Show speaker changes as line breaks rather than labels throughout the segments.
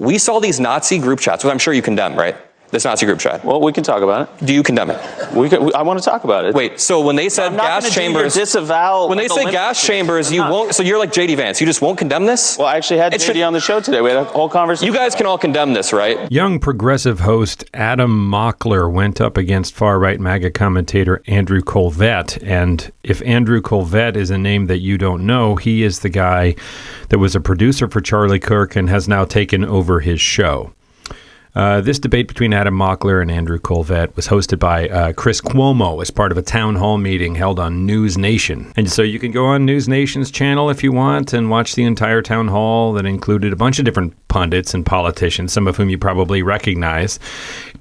We saw these Nazi group chats, which I'm sure you condemn, right? This Nazi group chat.
Well, we can talk about it.
Do you condemn it?
I want to talk about it.
Wait, so when they said gas chambers,
disavow.
When they say gas chambers, you won't. So you're like JD Vance. You just won't condemn this?
Well, I actually had JD on the show today. We had a whole conversation.
You guys can all condemn this, right?
Young progressive host Adam Mockler went up against far-right MAGA commentator Andrew Colvett. And if Andrew Colvett is a name that you don't know, he is the guy that was a producer for Charlie Kirk and has now taken over his show. This debate between Adam Mockler and Andrew Colvett was hosted by Chris Cuomo as part of a town hall meeting held on News Nation. And so you can go on News Nation's channel if you want and watch the entire town hall that included a bunch of different pundits and politicians, some of whom you probably recognize.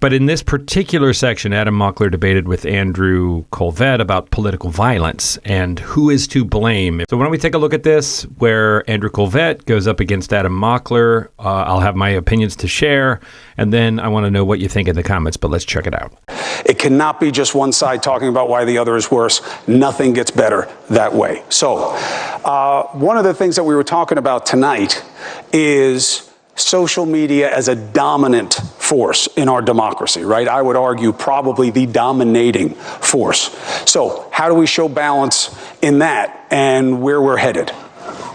But in this particular section, Adam Mockler debated with Andrew Colvett about political violence and who is to blame. So why don't we take a look at this, where Andrew Colvett goes up against Adam Mockler. I'll have my opinions to share, and then I want to know what you think in the comments, but let's check it out.
It cannot be just one side talking about why the other is worse. Nothing gets better that way. So one of the things that we were talking about tonight is social media as a dominant force in our democracy, right? I would argue probably the dominating force. So how do we show balance in that and where we're headed?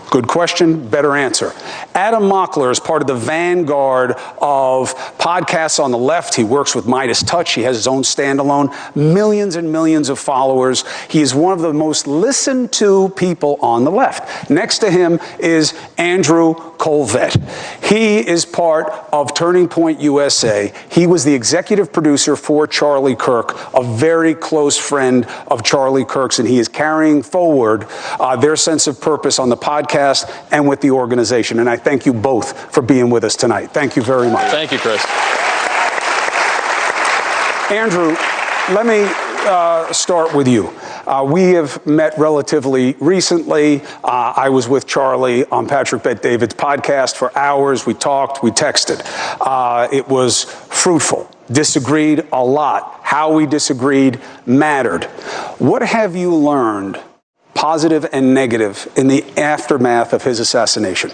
Good question, better answer. Adam Mockler is part of the vanguard of podcasts on the left. He works with Midas Touch. He has his own standalone, millions and millions of followers. He is one of the most listened to people on the left. Next to him is Andrew Colvett. He is part of Turning Point USA. He was the executive producer for Charlie Kirk, a very close friend of Charlie Kirk's, and he is carrying forward their sense of purpose on the podcast and with the organization. And I thank you both for being with us tonight. Thank you very much.
Thank you, Chris.
Andrew, let me start with you. We have met relatively recently. I was with Charlie on Patrick Bet-David's podcast for hours. We talked, we texted. It was fruitful. Disagreed a lot. How we disagreed mattered. What have you learned, positive and negative, in the aftermath of his assassination?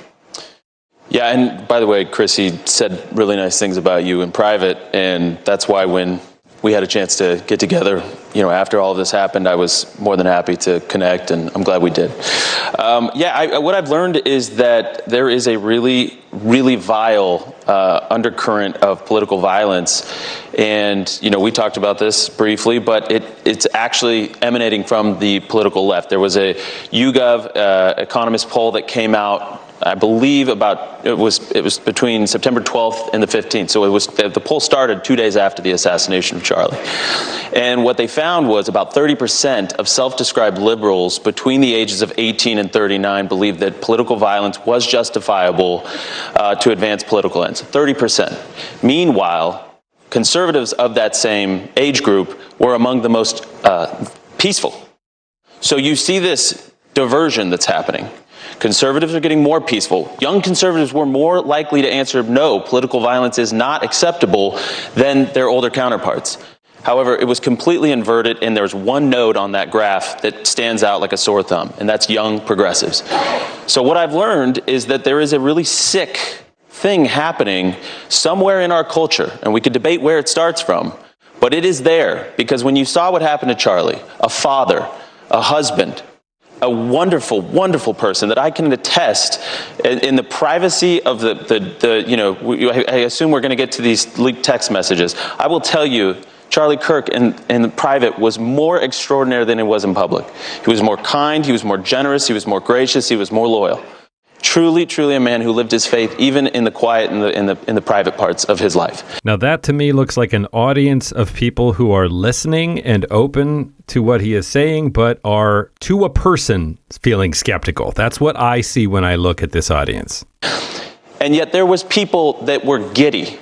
Yeah, and by the way, Chris, he said really nice things about you in private, and that's why when we had a chance to get together, after all of this happened, I was more than happy to connect, and I'm glad we did. What I've learned is that there is a really, really vile undercurrent of political violence, and we talked about this briefly, but it's actually emanating from the political left. There was a YouGov economist poll that came out, I believe it was between September 12th and the 15th. So the poll started 2 days after the assassination of Charlie. And what they found was about 30% of self-described liberals between the ages of 18 and 39 believed that political violence was justifiable to advance political ends. 30%. Meanwhile, conservatives of that same age group were among the most peaceful. So you see this diversion that's happening. Conservatives are getting more peaceful. Young conservatives were more likely to answer no, political violence is not acceptable, than their older counterparts. However, it was completely inverted, and there's one node on that graph that stands out like a sore thumb, and that's young progressives. So what I've learned is that there is a really sick thing happening somewhere in our culture, and we could debate where it starts from, but it is there, because when you saw what happened to Charlie, a father, a husband, a wonderful, wonderful person that I can attest in the privacy of I assume we're going to get to these leaked text messages. I will tell you, Charlie Kirk in private was more extraordinary than he was in public. He was more kind, he was more generous, he was more gracious, he was more loyal. Truly, truly a man who lived his faith even in the quiet and in the private parts of his life.
Now that to me looks like an audience of people who are listening and open to what he is saying, but are to a person feeling skeptical. That's what I see when I look at this audience.
And yet there was people that were giddy.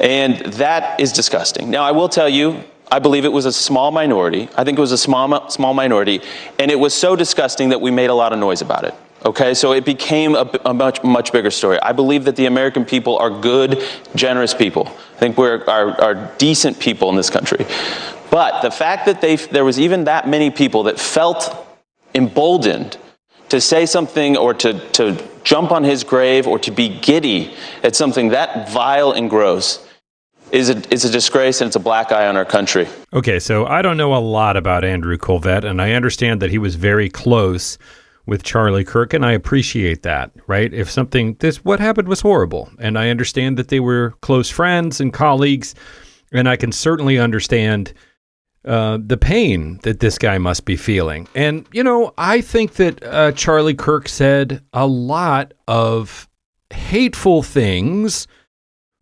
And that is disgusting. Now I will tell you, I believe it was a small minority. I think it was a small minority. And it was so disgusting that we made a lot of noise about it. Okay, so it became a much bigger story. I believe that the American people are good, generous people. I think are decent people in this country. But the fact that there was even that many people that felt emboldened to say something or to jump on his grave or to be giddy at something that vile and gross is a disgrace, and it's a black eye on our country.
Okay, so I don't know a lot about Andrew Colvett, and I understand that he was very close with Charlie Kirk, and I appreciate that, right? If what happened was horrible, and I understand that they were close friends and colleagues, and I can certainly understand the pain that this guy must be feeling. And, I think that Charlie Kirk said a lot of hateful things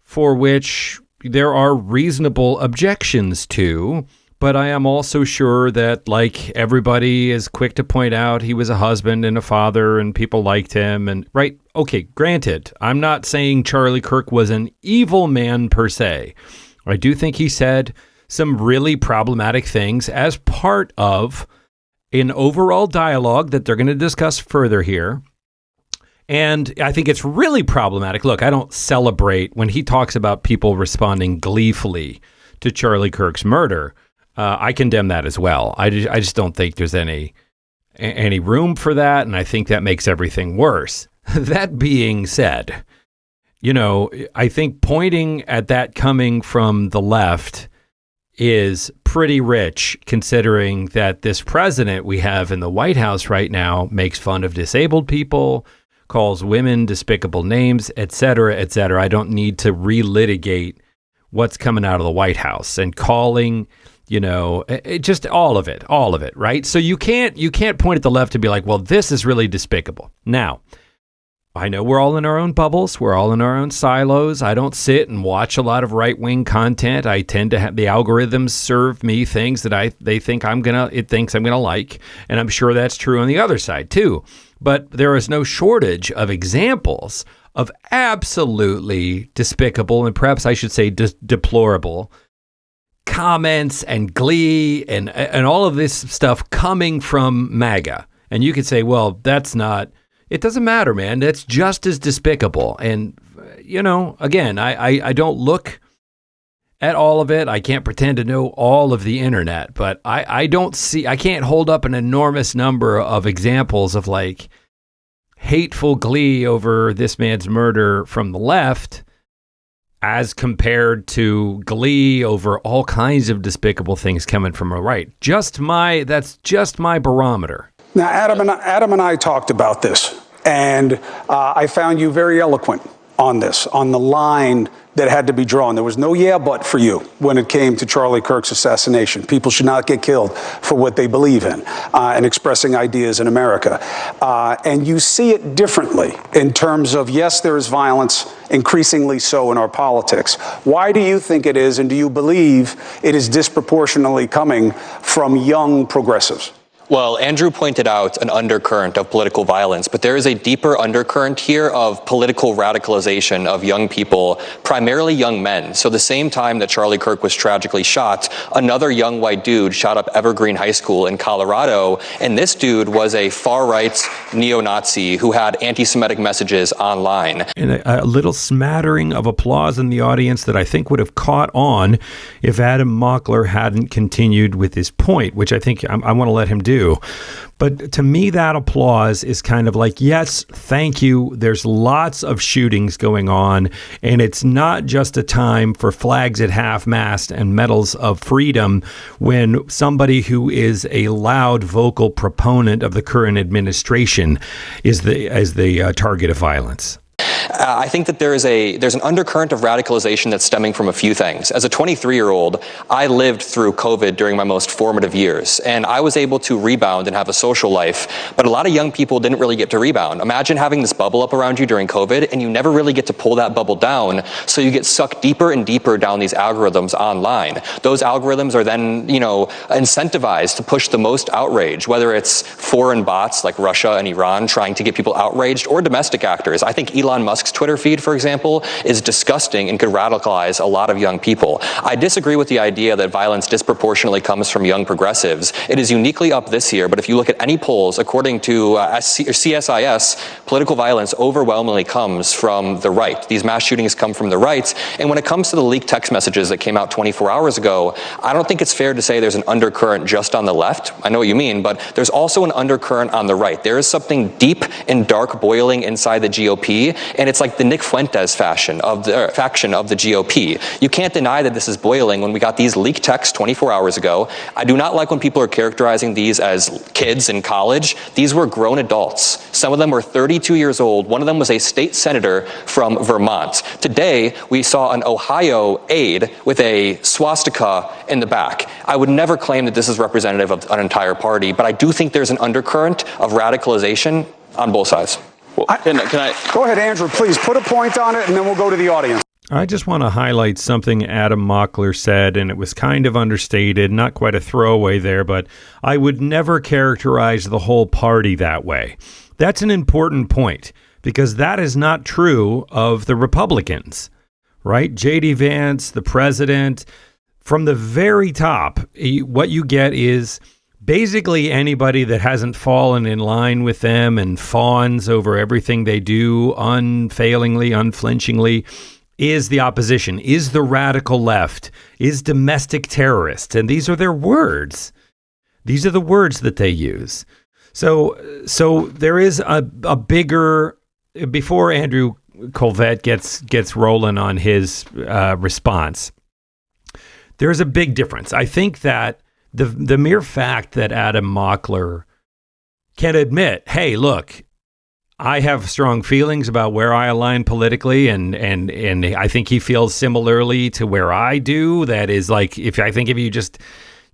for which there are reasonable objections to, but I am also sure that, like everybody is quick to point out, he was a husband and a father and people liked him. And right. Okay. Granted, I'm not saying Charlie Kirk was an evil man per se. I do think he said some really problematic things as part of an overall dialogue that they're going to discuss further here. And I think it's really problematic. Look, I don't celebrate when he talks about people responding gleefully to Charlie Kirk's murder. I condemn that as well. I just don't think there's any room for that, and I think that makes everything worse. That being said, I think pointing at that coming from the left is pretty rich, considering that this president we have in the White House right now makes fun of disabled people, calls women despicable names, et cetera, et cetera. I don't need to relitigate what's coming out of the White House and calling, just all of it, right? So you can't point at the left and be like, well, this is really despicable. Now, I know we're all in our own bubbles. We're all in our own silos. I don't sit and watch a lot of right-wing content. I tend to have the algorithms serve me things that it thinks I'm gonna like, and I'm sure that's true on the other side too. But there is no shortage of examples of absolutely despicable, and perhaps I should say deplorable, comments and glee and all of this stuff coming from MAGA. And you could say, well, it doesn't matter, man. That's just as despicable. And, again, I don't look at all of it. I can't pretend to know all of the internet, but I can't hold up an enormous number of examples of like hateful glee over this man's murder from the left as compared to glee over all kinds of despicable things coming from the right. That's just my barometer.
Now, Adam and I talked about this, and I found you very eloquent on this, on the line that had to be drawn. There was no yeah but for you when it came to Charlie Kirk's assassination. People should not get killed for what they believe in and expressing ideas in America. And you see it differently in terms of, yes, there is violence, increasingly so in our politics. Why do you think it is, and do you believe it is disproportionately coming from young progressives?
Well, Andrew pointed out an undercurrent of political violence, but there is a deeper undercurrent here of political radicalization of young people, primarily young men. So the same time that Charlie Kirk was tragically shot, another young white dude shot up Evergreen High School in Colorado, and this dude was a far-right neo-Nazi who had anti-Semitic messages online.
And a little smattering of applause in the audience that I think would have caught on if Adam Mockler hadn't continued with his point, which I think I want to let him do. But to me, that applause is kind of like, yes, thank you. There's lots of shootings going on, and it's not just a time for flags at half-mast and medals of freedom when somebody who is a loud vocal proponent of the current administration is the target of violence.
I think that there's an undercurrent of radicalization that's stemming from a few things. As a 23-year-old, I lived through COVID during my most formative years, and I was able to rebound and have a social life, but a lot of young people didn't really get to rebound. Imagine having this bubble up around you during COVID, and you never really get to pull that bubble down, so you get sucked deeper and deeper down these algorithms online. Those algorithms are then, incentivized to push the most outrage, whether it's foreign bots like Russia and Iran trying to get people outraged, or domestic actors. I think Elon Musk Musk's Twitter feed, for example, is disgusting and could radicalize a lot of young people. I disagree with the idea that violence disproportionately comes from young progressives. It is uniquely up this year, but if you look at any polls, according to CSIS, political violence overwhelmingly comes from the right. These mass shootings come from the right. And when it comes to the leaked text messages that came out 24 hours ago, I don't think it's fair to say there's an undercurrent just on the left. I know what you mean, but there's also an undercurrent on the right. There is something deep and dark boiling inside the GOP, and it's like the Nick Fuentes faction of the GOP. You can't deny that this is boiling when we got these leaked texts 24 hours ago. I do not like when people are characterizing these as kids in college. These were grown adults. Some of them were 32 years old. One of them was a state senator from Vermont. Today, we saw an Ohio aide with a swastika in the back. I would never claim that this is representative of an entire party, but I do think there's an undercurrent of radicalization on both sides.
Well, can I?
Go ahead, Andrew, please put a point on it, and then we'll go to the audience.
I just want to highlight something Adam Mockler said, and it was kind of understated, not quite a throwaway there, but I would never characterize the whole party that way. That's an important point, because that is not true of the Republicans, right? J.D. Vance, the president, from the very top, what you get is basically anybody that hasn't fallen in line with them and fawns over everything they do unfailingly, unflinchingly, is the opposition, is the radical left, is domestic terrorists. And these are their words. These are the words that they use. So there is a bigger, before Andrew Colvett gets rolling on his response, there's a big difference. I think that the mere fact that Adam Mockler can admit, hey, look, I have strong feelings about where I align politically, and I think he feels similarly to where I do. That is like, if you just,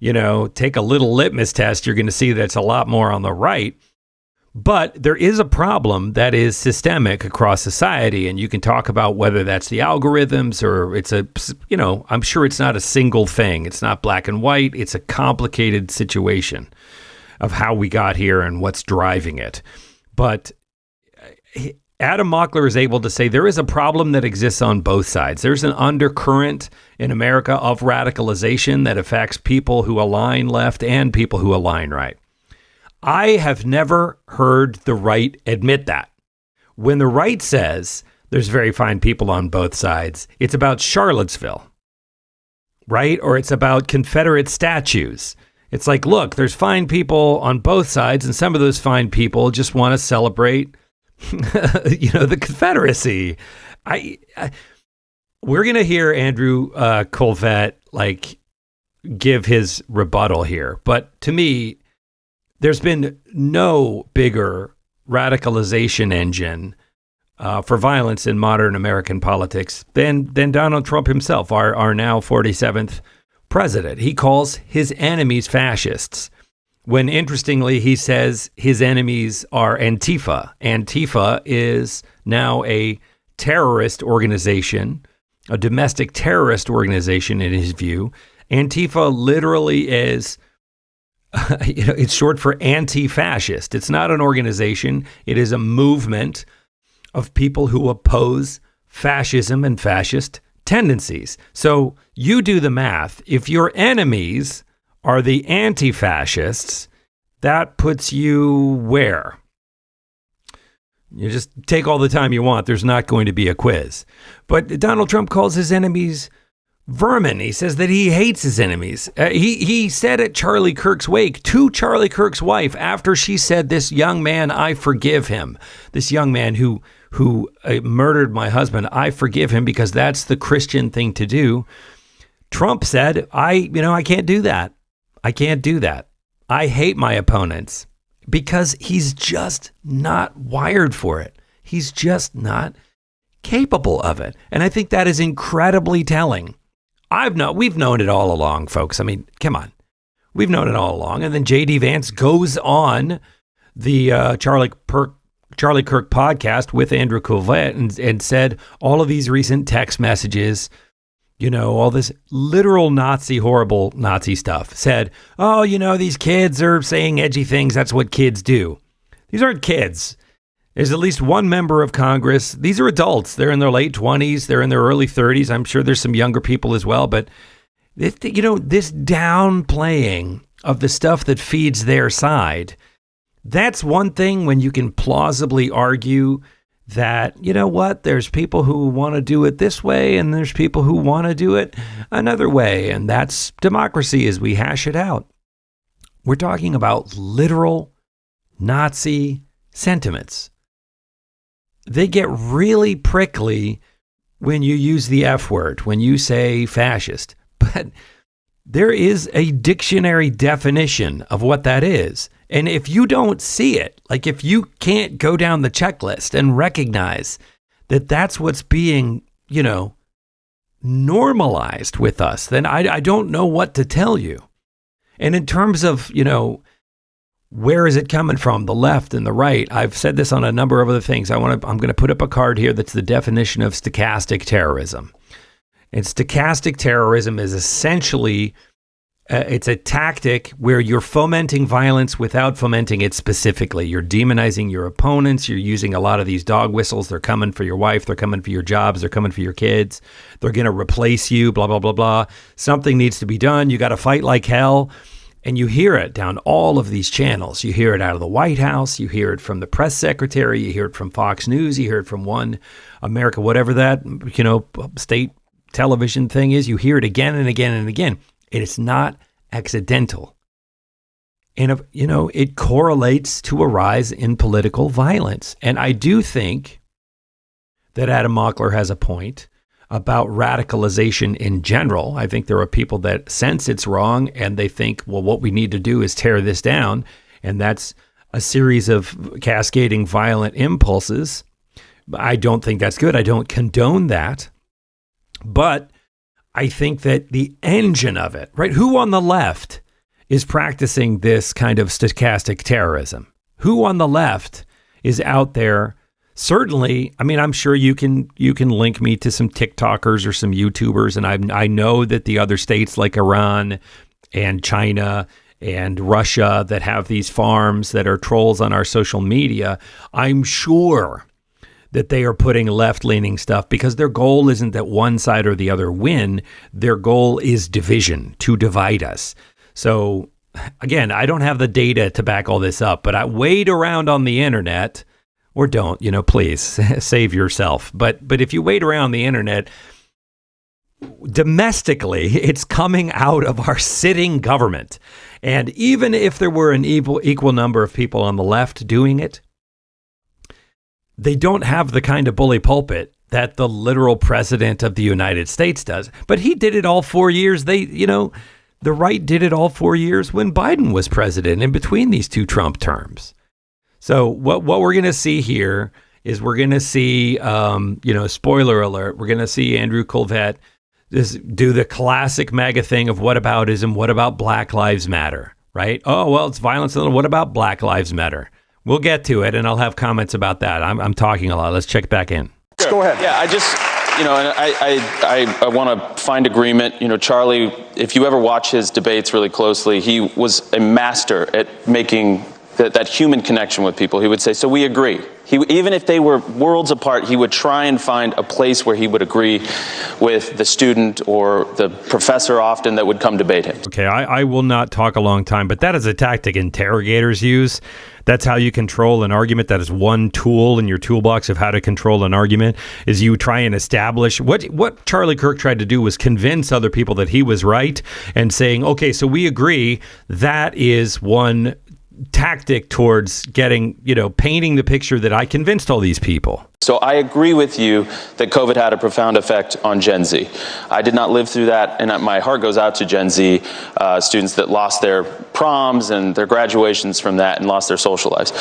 take a little litmus test, you're going to see that it's a lot more on the right. But there is a problem that is systemic across society, and you can talk about whether that's the algorithms or it's I'm sure it's not a single thing. It's not black and white. It's a complicated situation of how we got here and what's driving it. But Adam Mockler is able to say there is a problem that exists on both sides. There's an undercurrent in America of radicalization that affects people who align left and people who align right. I have never heard the right admit that. When the right says there's very fine people on both sides, it's about Charlottesville, right? Or it's about Confederate statues. It's like, look, there's fine people on both sides, and some of those fine people just want to celebrate, the Confederacy. We're going to hear Andrew Colvett give his rebuttal here, but to me, there's been no bigger radicalization engine for violence in modern American politics than Donald Trump himself, our now 47th president. He calls his enemies fascists, when interestingly he says his enemies are Antifa. Antifa is now a terrorist organization, a domestic terrorist organization in his view. Antifa literally is... it's short for anti-fascist. It's not an organization. It is a movement of people who oppose fascism and fascist tendencies. So you do the math. If your enemies are the anti-fascists, that puts you where? You just take all the time you want. There's not going to be a quiz. But Donald Trump calls his enemies vermin. He says that he hates his enemies. He said at Charlie Kirk's wake to Charlie Kirk's wife, after she said, "This young man, I forgive him. This young man who murdered my husband, I forgive him because that's the Christian thing to do." Trump said, I can't do that. I can't do that. I hate my opponents, because he's just not wired for it. He's just not capable of it. And I think that is incredibly telling. We've known it all along, folks. I mean, come on. We've known it all along. And then J.D. Vance goes on the Charlie Kirk podcast with Andrew Colvett and said all of these recent text messages, all this literal horrible Nazi stuff, said, these kids are saying edgy things. That's what kids do. These aren't kids. There's at least one member of Congress. These are adults. They're in their late 20s. They're in their early 30s. I'm sure there's some younger people as well. But, this downplaying of the stuff that feeds their side, that's one thing when you can plausibly argue that, there's people who want to do it this way and there's people who want to do it another way. And that's democracy as we hash it out. We're talking about literal Nazi sentiments. They get really prickly when you use the F word, when you say fascist. But there is a dictionary definition of what that is. And if you don't see it, like if you can't go down the checklist and recognize that that's what's being, normalized with us, then I don't know what to tell you. And in terms of, where is it coming from, the left and the right? I've said this on a number of other things. I'm going to put up a card here that's the definition of stochastic terrorism. And stochastic terrorism is essentially, it's a tactic where you're fomenting violence without fomenting it specifically. You're demonizing your opponents. You're using a lot of these dog whistles. They're coming for your wife. They're coming for your jobs. They're coming for your kids. They're going to replace you, blah, blah, blah, blah. Something needs to be done. You got to fight like hell. And you hear it down all of these channels. You hear it out of the White House. You hear it from the press secretary. You hear it from Fox News. You hear it from One America, whatever that, state television thing is. You hear it again and again and again. And it's not accidental. And, it correlates to a rise in political violence. And I do think that Adam Mockler has a point about radicalization in general. I think there are people that sense it's wrong and they think, well, what we need to do is tear this down. And that's a series of cascading violent impulses. I don't think that's good. I don't condone that. But I think that the engine of it, right? Who on the left is practicing this kind of stochastic terrorism? Who on the left is out there? Certainly, I'm sure you can link me to some TikTokers or some YouTubers, and I know that the other states like Iran and China and Russia that have these farms that are trolls on our social media, I'm sure that they are putting left-leaning stuff because their goal isn't that one side or the other win. Their goal is division, to divide us. So, again, I don't have the data to back all this up, but I wade around on the internet. Or don't, please save yourself. But if you wait around the internet, domestically, it's coming out of our sitting government. And even if there were an equal number of people on the left doing it, they don't have the kind of bully pulpit that the literal president of the United States does. But he did it all 4 years. The right did it all 4 years when Biden was president in between these two Trump terms. So what we're going to see here is we're going to see, spoiler alert, we're going to see Andrew Colvett do the classic MAGA thing of whataboutism, what about Black Lives Matter, right? Oh, well, it's violence. What about Black Lives Matter? We'll get to it, and I'll have comments about that. I'm talking a lot. Let's check back in.
Sure.
Go ahead.
Yeah, I want to find agreement. Charlie, if you ever watch his debates really closely, he was a master at making that human connection with people. He would say, so we agree. Even if they were worlds apart, he would try and find a place where he would agree with the student or the professor often that would come debate him.
Okay, I will not talk a long time, but that is a tactic interrogators use. That's how you control an argument. That is one tool in your toolbox of how to control an argument, is you try and establish what Charlie Kirk tried to do was convince other people that he was right and saying, okay, so we agree. That is one tactic towards getting, painting the picture that I convinced all these people.
So I agree with you that COVID had a profound effect on Gen Z. I did not live through that, and my heart goes out to Gen Z students that lost their proms and their graduations from that and lost their social lives.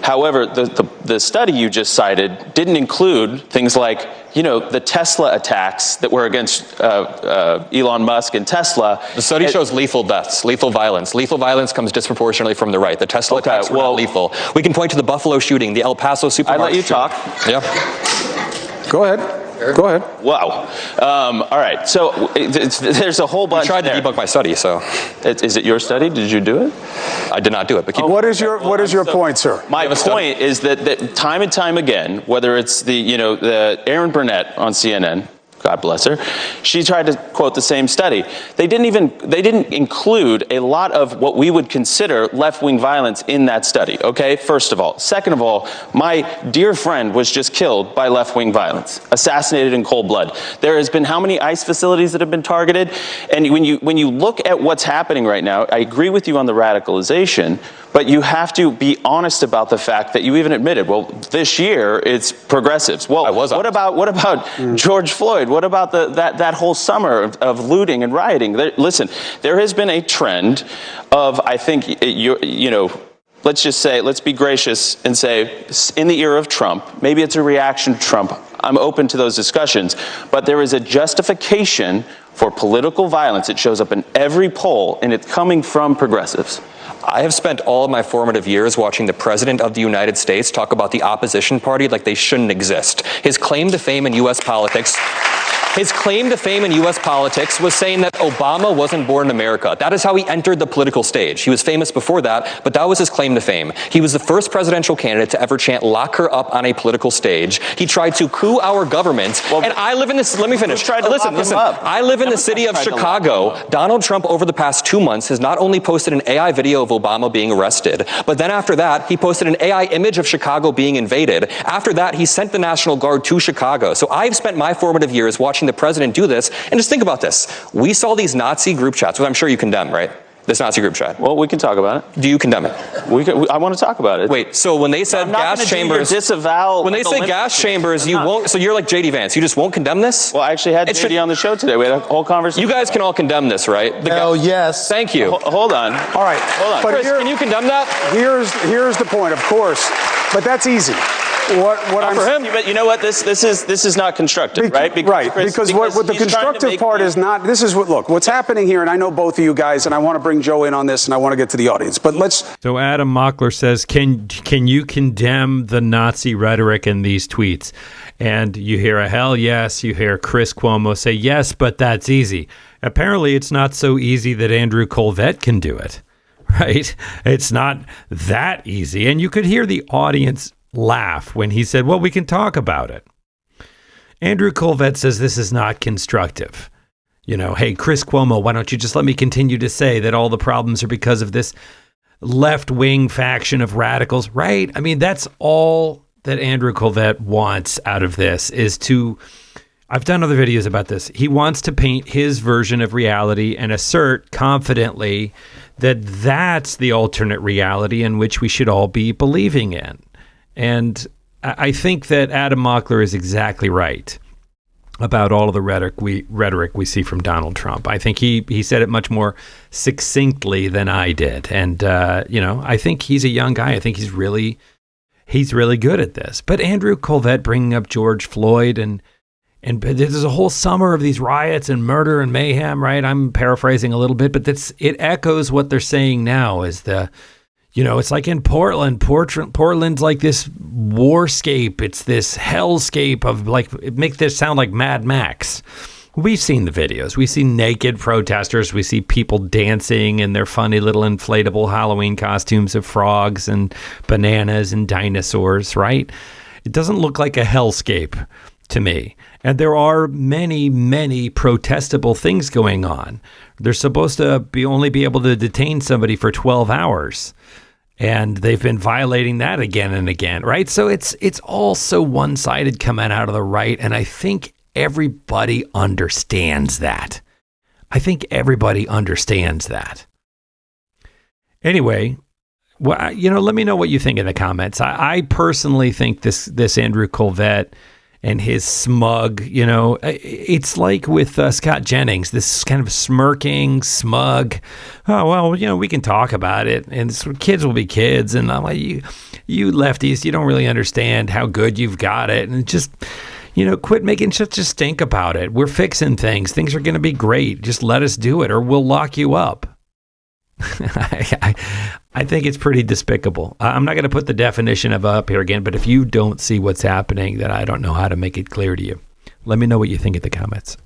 However, the study you just cited didn't include things like, the Tesla attacks that were against Elon Musk and Tesla.
The study shows lethal deaths, lethal violence. Lethal violence comes disproportionately from the right. The Tesla attacks were not lethal. We can point to the Buffalo shooting, the El Paso supermarket.
I let you talk.
Yeah.
Go ahead. Go ahead.
Wow. All right. So there's a whole bunch.
I tried to debunk my study, so.
Is it your study? Did you do it?
I did not do it, but keep
What is your point, sir?
My point is that time and time again, whether it's the Erin Burnett on CNN, God bless her, she tried to quote the same study. They didn't include a lot of what we would consider left-wing violence in that study, okay? First of all. Second of all, my dear friend was just killed by left-wing violence, assassinated in cold blood. There has been how many ICE facilities that have been targeted? And when you look at what's happening right now, I agree with you on the radicalization, but you have to be honest about the fact that you even admitted, well, this year it's progressives. Well, what about George Floyd? What about that whole summer of looting and rioting? Listen, there has been a trend of, I think, let's just say, let's be gracious and say, in the era of Trump, maybe it's a reaction to Trump. I'm open to those discussions, but there is a justification for political violence. It shows up in every poll, and it's coming from progressives.
I have spent all of my formative years watching the President of the United States talk about the opposition party like they shouldn't exist. His claim to fame in U.S. politics was saying that Obama wasn't born in America. That is how he entered the political stage. He was famous before that, but that was his claim to fame. He was the first presidential candidate to ever chant "lock her up" on a political stage. He tried to coup our government. Well, and I live in this, let me finish. Listen. I live in the city of Chicago. Donald Trump, over the past 2 months, has not only posted an AI video of Obama being arrested, but then after that, he posted an AI image of Chicago being invaded. After that, he sent the National Guard to Chicago. So I've spent my formative years watching the president do this. And just think about this. We saw these Nazi group chats, which I'm sure you condemn, right? This Nazi group chat.
Well, we can talk about it.
Do you condemn it?
I want to talk about it.
Wait, so when they said gas chambers,
disavow.
When they say gas chambers, you won't. So you're like JD Vance. You just won't condemn this?
Well, I actually had JD on the show today. We had a whole conversation.
You guys can all condemn this, right?
Hell yes.
Thank you.
Hold on.
All right.
Hold on.
But
Chris, can you condemn that?
Here's the point, of course. But that's easy. What I'm
for him, but you know what? This is not constructive, right?
Because what the constructive part is not. This is what's happening here, and I know both of you guys, and I want to bring Joe in on this, and I want to get to the audience. But let's.
So Adam Mockler says, can you condemn the Nazi rhetoric in these tweets? And you hear a hell yes. You hear Chris Cuomo say yes, but that's easy. Apparently, it's not so easy that Andrew Colvett can do it. Right? It's not that easy, and you could hear the audience laugh when he said, well, we can talk about it. Andrew Colvett says this is not constructive. Hey, Chris Cuomo, why don't you just let me continue to say that all the problems are because of this left-wing faction of radicals, right? I mean, that's all that Andrew Colvett wants out of this is to, I've done other videos about this. He wants to paint his version of reality and assert confidently that that's the alternate reality in which we should all be believing in. And I think that Adam Mockler is exactly right about all of the rhetoric we see from Donald Trump. I think he said it much more succinctly than I did. And, I think he's a young guy. I think he's really good at this. But Andrew Colvett bringing up George Floyd and there's a whole summer of these riots and murder and mayhem, right? I'm paraphrasing a little bit, but it echoes what they're saying now is it's like in Portland. Portland's like this warscape. It's this hellscape of it makes this sound like Mad Max. We've seen the videos. We see naked protesters. We see people dancing in their funny little inflatable Halloween costumes of frogs and bananas and dinosaurs, right? It doesn't look like a hellscape to me. And there are many, many protestable things going on. They're supposed to only be able to detain somebody for 12 hours. And they've been violating that again and again, right? So it's all so one-sided coming out of the right. And I think everybody understands that. Anyway, well, let me know what you think in the comments. I personally think this Andrew Colvett and his smug, it's like with Scott Jennings, this kind of smirking, smug, oh, well, we can talk about it, and kids will be kids, and I'm like, you lefties, you don't really understand how good you've got it, and just, quit making such a stink about it. We're fixing things. Things are going to be great. Just let us do it, or we'll lock you up. I think it's pretty despicable. I'm not going to put the definition of up here again, but if you don't see what's happening, then I don't know how to make it clear to you. Let me know what you think in the comments.